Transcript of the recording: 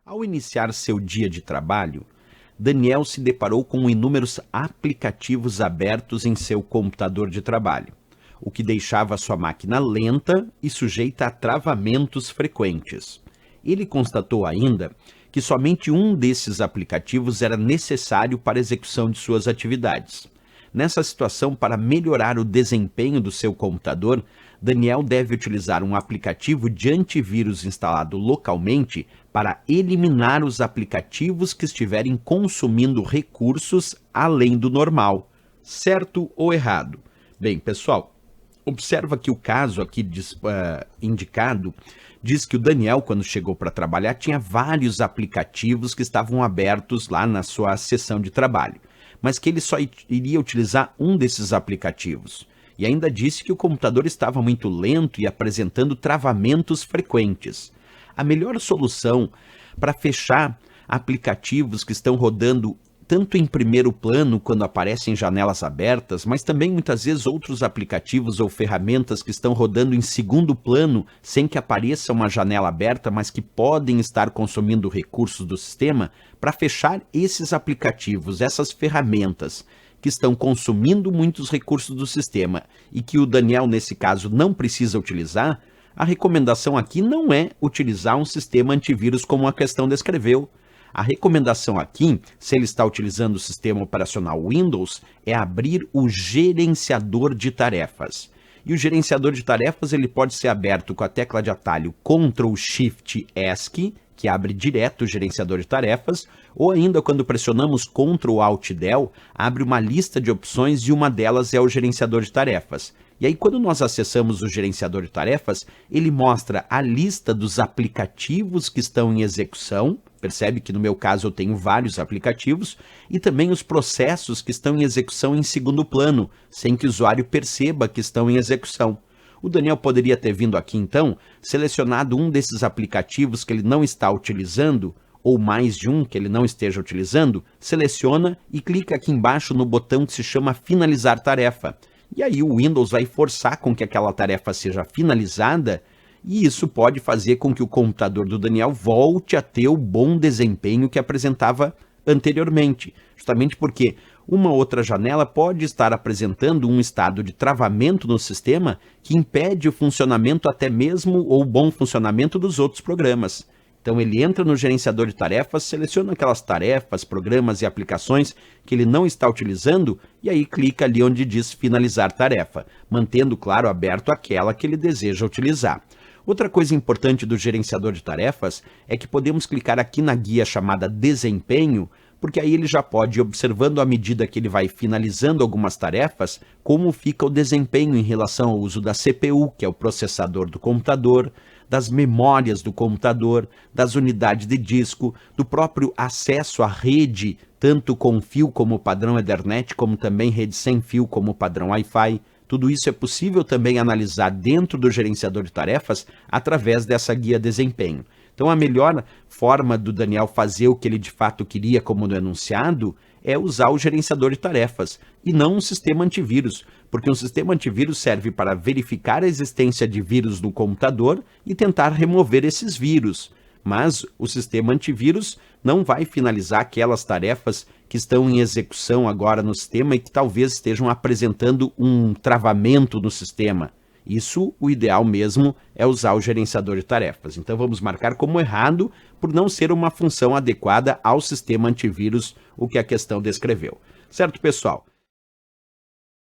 Ao iniciar seu dia de trabalho, Daniel se deparou com inúmeros aplicativos abertos em seu computador de trabalho, o que deixava sua máquina lenta e sujeita a travamentos frequentes. Ele constatou ainda que somente um desses aplicativos era necessário para a execução de suas atividades. Nessa situação, para melhorar o desempenho do seu computador, Daniel deve utilizar um aplicativo de antivírus instalado localmente para eliminar os aplicativos que estiverem consumindo recursos além do normal. Certo ou errado? Bem, pessoal, observa que o caso aqui indicado diz que o Daniel, quando chegou para trabalhar, tinha vários aplicativos que estavam abertos lá na sua sessão de trabalho, mas que ele só iria utilizar um desses aplicativos. E ainda disse que o computador estava muito lento e apresentando travamentos frequentes. A melhor solução para fechar aplicativos que estão rodando tanto em primeiro plano, quando aparecem janelas abertas, mas também muitas vezes outros aplicativos ou ferramentas que estão rodando em segundo plano, sem que apareça uma janela aberta, mas que podem estar consumindo recursos do sistema, para fechar esses aplicativos, essas ferramentas que estão consumindo muitos recursos do sistema e que o Daniel, nesse caso, não precisa utilizar, a recomendação aqui não é utilizar um sistema antivírus como a questão descreveu. A recomendação aqui, se ele está utilizando o sistema operacional Windows, é abrir o gerenciador de tarefas. E o gerenciador de tarefas ele pode ser aberto com a tecla de atalho Ctrl+Shift+ESC, que abre direto o gerenciador de tarefas, ou ainda quando pressionamos Ctrl+Alt+Del, abre uma lista de opções e uma delas é o gerenciador de tarefas. E aí quando nós acessamos o gerenciador de tarefas, ele mostra a lista dos aplicativos que estão em execução. Percebe que no meu caso eu tenho vários aplicativos e também os processos que estão em execução em segundo plano, sem que o usuário perceba que estão em execução. O Daniel poderia ter vindo aqui então, selecionado um desses aplicativos que ele não está utilizando, ou mais de um que ele não esteja utilizando, seleciona e clica aqui embaixo no botão que se chama Finalizar Tarefa. E aí o Windows vai forçar com que aquela tarefa seja finalizada, e isso pode fazer com que o computador do Daniel volte a ter o bom desempenho que apresentava anteriormente, justamente porque uma outra janela pode estar apresentando um estado de travamento no sistema que impede o funcionamento até mesmo ou o bom funcionamento dos outros programas. Então ele entra no gerenciador de tarefas, seleciona aquelas tarefas, programas e aplicações que ele não está utilizando e aí clica ali onde diz finalizar tarefa, mantendo, claro, aberto aquela que ele deseja utilizar. Outra coisa importante do gerenciador de tarefas é que podemos clicar aqui na guia chamada desempenho, porque aí ele já pode ir observando à medida que ele vai finalizando algumas tarefas, como fica o desempenho em relação ao uso da CPU, que é o processador do computador, das memórias do computador, das unidades de disco, do próprio acesso à rede, tanto com fio como padrão Ethernet, como também rede sem fio como padrão Wi-Fi. Tudo isso é possível também analisar dentro do gerenciador de tarefas através dessa guia desempenho. Então a melhor forma do Daniel fazer o que ele de fato queria como no enunciado é usar o gerenciador de tarefas e não um sistema antivírus, porque um sistema antivírus serve para verificar a existência de vírus no computador e tentar remover esses vírus. Mas o sistema antivírus não vai finalizar aquelas tarefas que estão em execução agora no sistema e que talvez estejam apresentando um travamento no sistema. Isso, o ideal mesmo, é usar o gerenciador de tarefas. Então vamos marcar como errado por não ser uma função adequada ao sistema antivírus, o que a questão descreveu. Certo, pessoal?